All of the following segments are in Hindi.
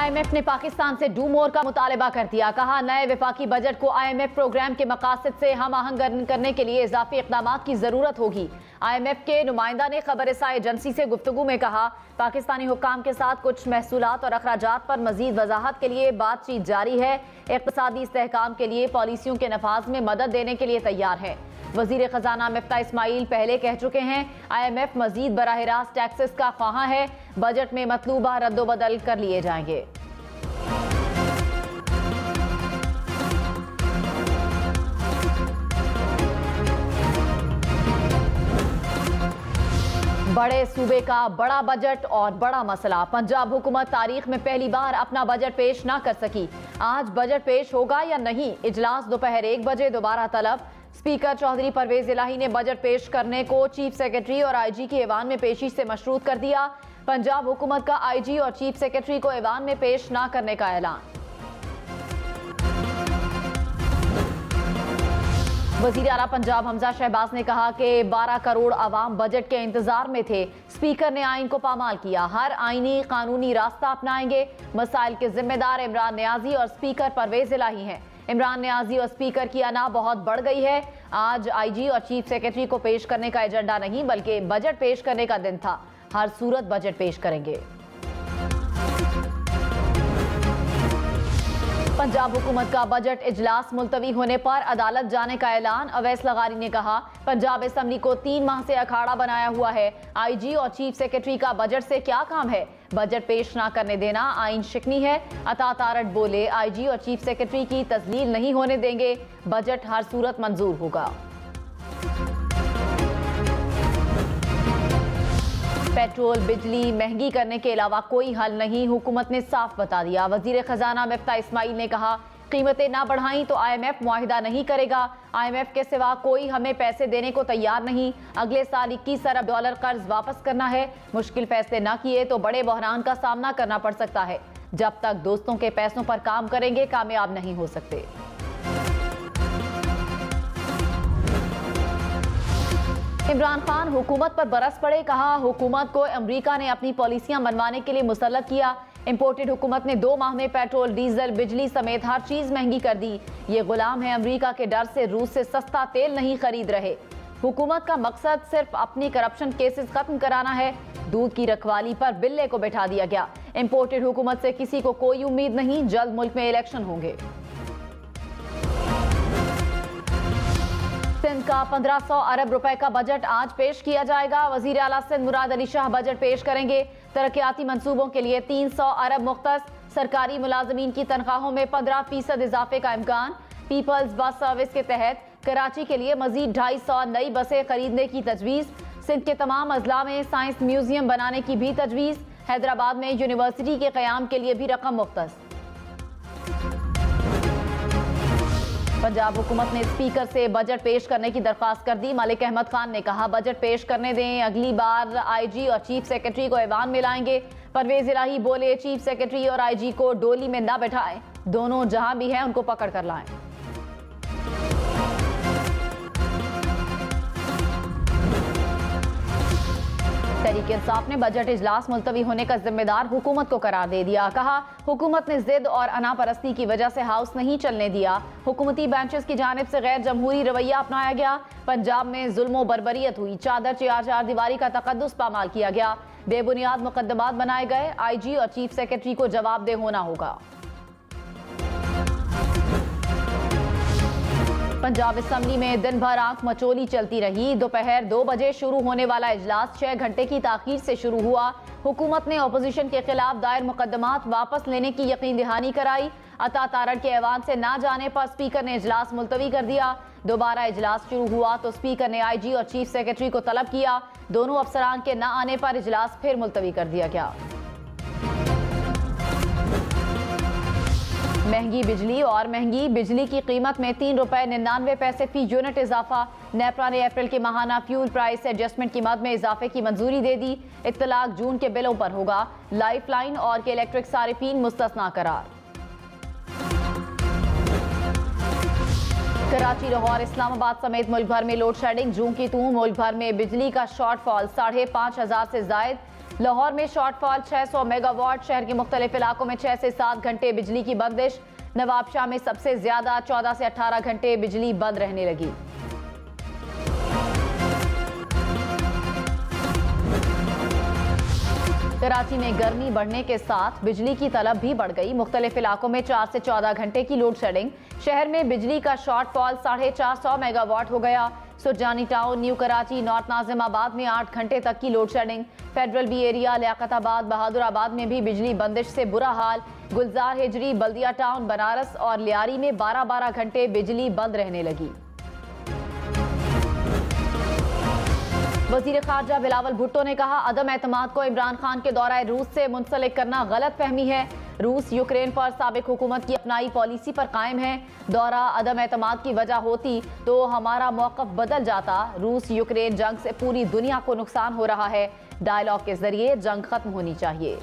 IMF ने पाकिस्तान से डू मोर का मुतालबा कर दिया। कहा, नए वफाकी बजट को IMF प्रोग्राम के मकासद से हम आहंग करने के लिए इजाफी इक़दाम की जरूरत होगी। IMF के नुमाइंदा ने खबरसां एजेंसी से गुफ्तगू में कहा, पाकिस्तानी हुक्काम के साथ कुछ महसूलात और अखराजात पर मजीद वजाहत के लिए बातचीत जारी है। इक़्तिसादी इस्तेहकाम के लिए पॉलिसियों के नफाज में मदद देने के लिए तैयार है। वजीर खजाना मिफ्ता इस्माइल पहले कह चुके हैं, IMF मजीद बराह रास्त टैक्सेस का ख्वाहा है। बजट में मतलूबा रद्दोबदल कर लिए जाएंगे। बड़े सूबे का बड़ा बजट और बड़ा मसला। पंजाब हुकूमत तारीख में पहली बार अपना बजट पेश ना कर सकी। आज बजट पेश होगा या नहीं, इजलास दोपहर 1 बजे दोबारा तलब। स्पीकर चौधरी परवेज इलाही ने बजट पेश करने को चीफ सेक्रेटरी और IG की ऐवान में पेशी से मशरूत कर दिया। पंजाब हुकूमत का IG और चीफ सेक्रेटरी को ऐवान में पेश ना करने का ऐलान। वजीर आला पंजाब हमजा शहबाज ने कहा कि 12 करोड़ आवाम बजट के इंतजार में थे। स्पीकर ने आइन को पामाल किया, हर आइनी कानूनी रास्ता अपनाएंगे। मसाइल के जिम्मेदार इमरान नियाजी और स्पीकर परवेज इलाही हैं। इमरान नियाजी और स्पीकर की अना बहुत बढ़ गई है। आज IG और चीफ सेक्रेटरी को पेश करने का एजेंडा नहीं बल्कि बजट पेश करने का दिन था। हर सूरत बजट पेश करेंगे। पंजाब हुकूमत का बजट इजलास मुलतवी होने पर अदालत जाने का ऐलान। अवैस लगारी ने कहा, पंजाब असम्बली को 3 माह से अखाड़ा बनाया हुआ है। IG और चीफ सेक्रेटरी का बजट से क्या काम है? बजट पेश ना करने देना आइन शिकनी है। अता तारट बोले, IG और चीफ सेक्रेटरी की तस्लील नहीं होने देंगे। बजट हर सूरत मंजूर होगा। पेट्रोल बिजली महंगी करने के अलावा कोई हल नहीं, हुकूमत ने साफ बता दिया। वजीर खजाना मिफ्ता इस्माइल ने कहा, कीमतें ना बढ़ाई तो IMF मुआहिदा नहीं करेगा। IMF के सिवा कोई हमें पैसे देने को तैयार नहीं। अगले साल 21 अरब डॉलर कर्ज वापस करना है। मुश्किल फैसले ना किए तो बड़े बहरान का सामना करना पड़ सकता है। जब तक दोस्तों के पैसों पर काम करेंगे, कामयाब नहीं हो सकते। इमरान खान हुकूमत पर बरस पड़े। कहा, हुकूमत को अमरीका ने अपनी पॉलिसियां मनवाने के लिए मुसल्लत किया। इंपोर्टेड हुकूमत ने 2 माह में पेट्रोल, डीजल, बिजली समेत हर चीज महंगी कर दी। ये गुलाम है अमरीका के डर से रूस से सस्ता तेल नहीं खरीद रहे। हुकूमत का मकसद सिर्फ अपनी करप्शन केसेस खत्म कराना है। दूध की रखवाली पर बिल्ले को बैठा दिया गया। इंपोर्टेड हुकूमत से किसी को कोई उम्मीद नहीं। जल्द मुल्क में इलेक्शन होंगे। सिंध का 1500 अरब रुपए का बजट आज पेश किया जाएगा। वजीर आला सिंध मुराद अली शाह बजट पेश करेंगे। तरक्याती मंसूबों के लिए 300 अरब मुख्तस। सरकारी मुलाजमीन की तनख्वाहों में 15% इजाफे का इम्कान। पीपल्स बस सर्विस के तहत कराची के लिए मजीद 250 नई बसें खरीदने की तजवीज़। सिंध के तमाम अजला में साइंस म्यूजियम बनाने की भी तजवीज़। हैदराबाद में यूनिवर्सिटी के क़याम के लिए भी रकम मुख्तस। पंजाब हुकूमत ने स्पीकर से बजट पेश करने की दरख्वास्त कर दी। मलिक अहमद खान ने कहा, बजट पेश करने दें, अगली बार IG और चीफ सेक्रेटरी को ऐवान में लाएंगे। परवेज इलाही बोले, चीफ सेक्रेटरी और IG को डोली में न बैठाएं, दोनों जहां भी हैं उनको पकड़ कर लाएं। तहरीक इंसाफ ने बजट इजलास मुलतवी होने का जिम्मेदार हुकूमत को करार दे दिया। कहा, हुकूमत ने जिद और अनापरस्ती की वजह से हाउस नहीं चलने दिया। हुकूमती बेंचेस की जानिब से गैर जमहूरी रवैया अपनाया गया। पंजाब में जुल्म बर्बरियत हुई। चादर चार दीवारी का तकद्दुस पामाल किया गया। बेबुनियाद मुकदमात बनाए गए। IG और चीफ सेक्रेटरी को जवाबदेह होना होगा। पंजाब असम्बली में दिन भर आंख मचोली चलती रही। दोपहर 2 बजे शुरू होने वाला इजलास 6 घंटे की ताखीर से शुरू हुआ। हुकूमत ने अपोजिशन के खिलाफ दायर मुकदमात वापस लेने की यकीन दहानी कराई। अता तारट के ऐवान से ना जाने पर स्पीकर ने इजलास मुलतवी कर दिया। दोबारा इजलास शुरू हुआ तो स्पीकर ने IG और चीफ सेक्रेटरी को तलब किया। दोनों अफसरान के न आने पर इजलास फिर मुलतवी कर दिया गया। महंगी बिजली और महंगी बिजली की कीमत में 3 रुपए 99 पैसे फी यूनिट इजाफा। नेपरा ने अप्रैल के माहाना फ्यूल प्राइस एडजस्टमेंट की मद में इजाफे की मंजूरी दे दी। इत्तलाक जून के बिलों पर होगा। लाइफ लाइन और के इलेक्ट्रिक सारिफीन मुस्तस्ना करार। कराची, लाहौर, इस्लामाबाद समेत मुल्क भर में लोड शेडिंग। जून की तूं मुल्क भर में बिजली का शॉर्टफॉल 5,500 से जायद। लाहौर में शॉर्टफॉल 600 मेगावाट, शहर के मुख्तलिफ इलाकों में 6 से 7 घंटे बिजली की बंदिश। नवाबशाह में सबसे ज्यादा 14 से 18 घंटे बिजली बंद रहने लगी। कराची में गर्मी बढ़ने के साथ बिजली की तलब भी बढ़ गई। मुख्तलिफ इलाकों में 4 से 14 घंटे की लोड शेडिंग। शहर में बिजली का शॉर्टफॉल 450 मेगावाट हो गया। Surjani town, new Karachi, north Nazimabad में 8 घंटे तक की load shedding. Federal B area, Liaquatabad, Bahadurabad में भी बिजली बंदिश से बुरा हाल। गुलजार हिजरी, बल्दिया टाउन, बनारस और लियारी में 12-12 घंटे बिजली बंद रहने लगी। वजीर खारजा बिलावल भुट्टो ने कहा, अदम एतमाद को इमरान खान के दौरा रूस से मुंसलिक करना गलत फहमी है। रूस यूक्रेन पर साबिक हुकूमत की अपनाई पॉलिसी पर कायम है। दौरा अदम एतमाद की वजह होती तो हमारा मौक़िफ़ बदल जाता। रूस यूक्रेन जंग से पूरी दुनिया को नुकसान हो रहा है। डायलॉग के जरिए जंग खत्म होनी चाहिए।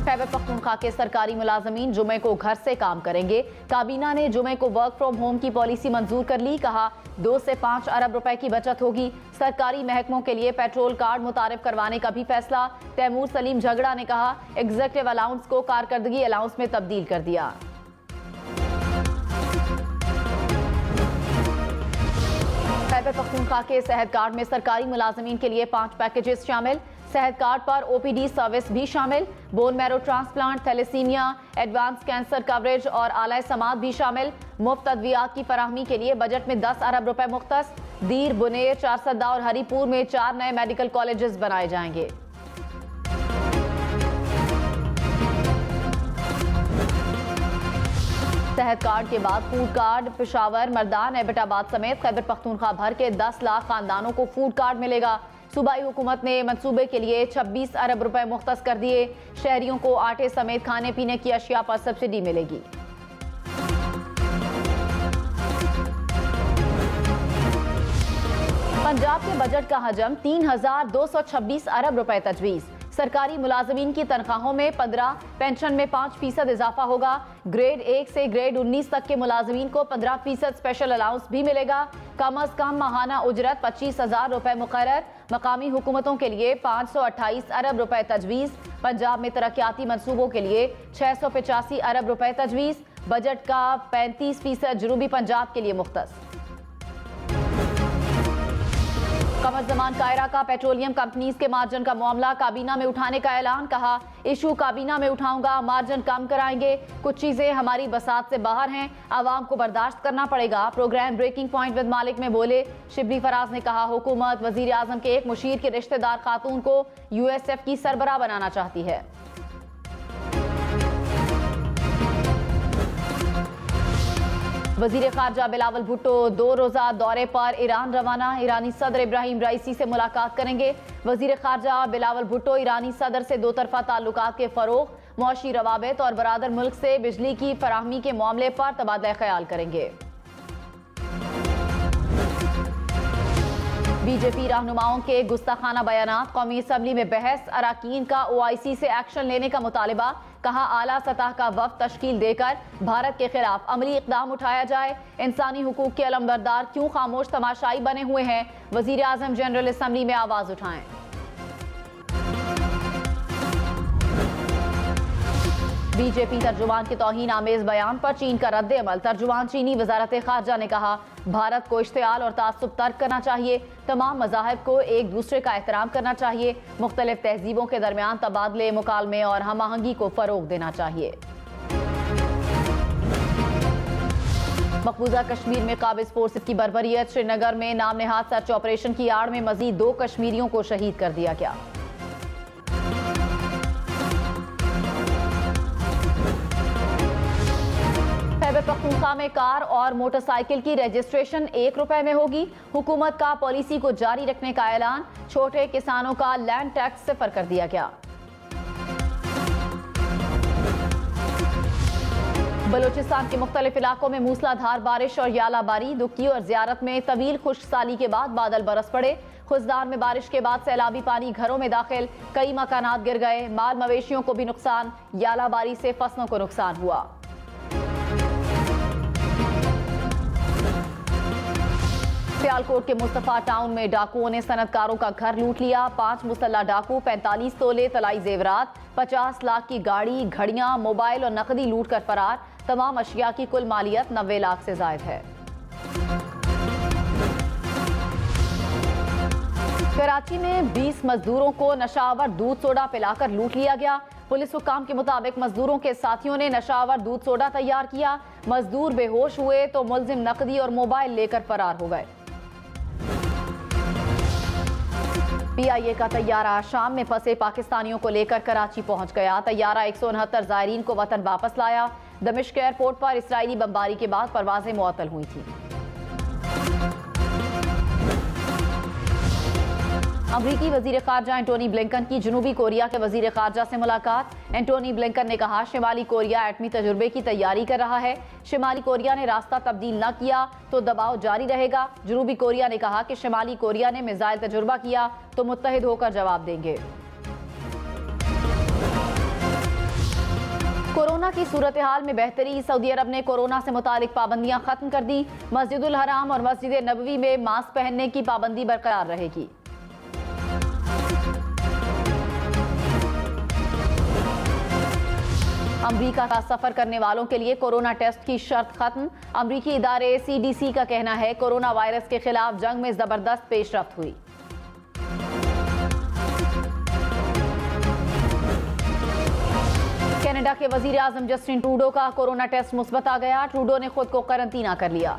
खैबर पख्तूनख्वा के सरकारी मुलाजमीन जुमे को घर से काम करेंगे। काबीना ने जुमे को वर्क फ्रॉम होम की पॉलिसी मंजूर कर ली। कहा 2 से 5 अरब रुपए की बचत होगी। सरकारी महकमों के लिए पेट्रोल कार्ड मुतारिफ करवाने का भी फैसला। तैमूर सलीम झगड़ा ने कहा, एग्जीक्यूटिव अलाउंस को कारकर्दगी अलाउंस में तब्दील कर दिया। खैबर पख्तूनख्वा के सेहत कार्ड में सरकारी मुलाजमीन के लिए 5 पैकेजेस शामिल। सेहत कार्ड पर OPD सर्विस भी शामिल। Bone marrow transplant, thalassaemia, advance cancer coverage और आला समात भी शामिल। मुफ्त अद्वियात की फराहमी के लिए बजट में 10 अरब रुपए मुख्तस। दीर, बुनेर, चारसद्दा और हरीपुर में 4 नए मेडिकल कॉलेजेस बनाए जाएंगे। सेहत कार्ड के बाद फूड कार्ड। पेशावर, मर्दान, एबटाबाद समेत खैबर पख्तूनख्वा भर के 10 लाख खानदानों को फूड कार्ड मिलेगा। सूबाई हुकूमत ने मंसूबे के लिए 26 अरब रुपए मुख्तस कर दिए। शहरियों को आटे समेत खाने पीने की अशिया पर सब्सिडी मिलेगी। पंजाब के बजट का हजम 3226 अरब रुपए तजवीज़। सरकारी मुलाजमीन की तनख्वाहों में 15, पेंशन में 5% इजाफा होगा। ग्रेड 1 से ग्रेड 19 तक के मुलाजमीन को 15% स्पेशल अलाउंस भी मिलेगा। कम अज कम माहाना उजरत 25,000 रुपए मुकर्रर। मकामी हुकूमतों के लिए 528 अरब रुपए तजवीज़। पंजाब में तरक्याती मनसूबों के लिए 685 अरब रुपए तजवीज़। बजट का 35% जनूबी पंजाब के लिए मुख्तस। कमर जमान कायरा का पेट्रोलियम कंपनीज के मार्जिन का मामला काबीना में उठाने का ऐलान। कहा, इशू काबीना में उठाऊंगा, मार्जिन कम कराएंगे। कुछ चीजें हमारी बसात से बाहर हैं, आवाम को बर्दाश्त करना पड़ेगा। प्रोग्राम ब्रेकिंग पॉइंट विद मालिक में बोले शिबली फराज ने कहा, हुकूमत वजीर आजम के एक मुशीर के रिश्तेदार खातून को USF की सरबराह बनाना चाहती है। वजीर खारजा बिलावल भुट्टो 2 रोजा दौरे पर ईरान रवाना। ईरानी सदर इब्राहिम राइसी से मुलाकात करेंगे। वजीर खारजा बिलावल भुट्टो ईरानी सदर से 2 तरफा ताल्लुकात के फरोग, मुआशी रवाबित और बरादर मुल्क से बिजली की फराहमी के मामले पर तबादला ख्याल करेंगे। बीजेपी रहनुमाओं के गुस्ताखाना बयानात, कौमी असम्बली में बहस, अराकीन का OIC से एक्शन लेने का मुतालिबा। कहा, आला सतह का वफ्द तश्कील देकर भारत के खिलाफ अमली इकदाम उठाया जाए। इंसानी हुकूक के अलमबरदार क्यों खामोश तमाशाई बने हुए हैं? वजीर आजम जनरल असम्बली में आवाज उठाएं। बीजेपी तर्जुमान के तौहीन आमेज बयान पर चीन का रद्द अमल। तर्जुमान चीनी वजारत खारजा ने कहा, भारत को इश्तियाल और तासुब तर्क करना चाहिए। तमाम मज़ाहिब को एक दूसरे का एहतराम करना चाहिए। मुख्तलिफ तहजीबों के दरमियान तबादले, मुकालमे और हम आहंगी को फरोग देना चाहिए। मकबूजा कश्मीर में काबिज फोर्सेस की बर्बरियत। श्रीनगर में नाम नेहाद सर्च ऑपरेशन की आड़ में मजीद 2 कश्मीरियों को शहीद कर दिया गया। खैबर पख्तूनख्वा में कार और मोटरसाइकिल की रजिस्ट्रेशन 1 रुपए में होगी। हुकूमत का पॉलिसी को जारी रखने का ऐलान। छोटे किसानों का लैंड टैक्स सिफर कर दिया गया। बलूचिस्तान के मुख्तलिफ इलाकों में मूसलाधार बारिश और यालाबारी। दुक्की और जियारत में तवील खुश्कसाली के बाद बादल बरस पड़े। खुशदार में बारिश के बाद सैलाबी पानी घरों में दाखिल। कई मकानात गिर गए। माल मवेशियों को भी नुकसान। यालाबारी से फसलों को नुकसान हुआ। सियालकोट के मुस्तफा टाउन में डाकुओं ने सनतकारों का घर लूट लिया। 5 मुसल्लह डाकू 45 तोले तलाई जेवरात, 50 लाख की गाड़ी, घड़ियां, मोबाइल और नकदी लूट कर फरार। तमाम अशिया की कुल मालियत 90 लाख से जायद है। कराची में 20 मजदूरों को नशावर दूध सोडा पिलाकर लूट लिया गया। पुलिस हुक्काम के मुताबिक मजदूरों के साथियों ने नशावर दूध सोडा तैयार किया। मजदूर बेहोश हुए तो मुलजिम नकदी और मोबाइल लेकर फरार हो गए। PIA का तैयारा शाम में फंसे पाकिस्तानियों को लेकर कराची पहुंच गया। तैयारा 169 ज़ायरीन को वतन वापस लाया। दमिश्क एयरपोर्ट पर इसराइली बमबारी के बाद परवाजें मुअत्तल हुई थी। अमरीकी वजीर खारजा एंटोनी ब्लिंकन की जनूबी कोरिया के वजीर खारजा से मुलाकात। एंटोनी ब्लिंकन ने कहा, शिमाली कोरिया एटमी तजुर्बे की तैयारी कर रहा है। शिमाली कोरिया ने रास्ता तब्दील न किया तो दबाव जारी रहेगा। जनूबी कोरिया ने कहा कि शिमाली कोरिया ने मिसाइल तजुर्बा किया तो मुत्तहिद होकर जवाब देंगे। कोरोना की सूरत हाल में बेहतरी। सऊदी अरब ने कोरोना से मुतालिक पाबंदियां खत्म कर दी। मस्जिदुल हराम और मस्जिद नबवी में मास्क पहनने की पाबंदी बरकरार रहेगी। अमरीका का सफर करने वालों के लिए कोरोना टेस्ट की शर्त खत्म। अमरीकी इदारे CDC का कहना है, कोरोना वायरस के खिलाफ जंग में जबरदस्त पेशरफ्त हुई। कनाडा के वजीर आजम जस्टिन ट्रूडो का कोरोना टेस्ट मुस्बत आ गया। ट्रूडो ने खुद को क्वारंटीना कर लिया।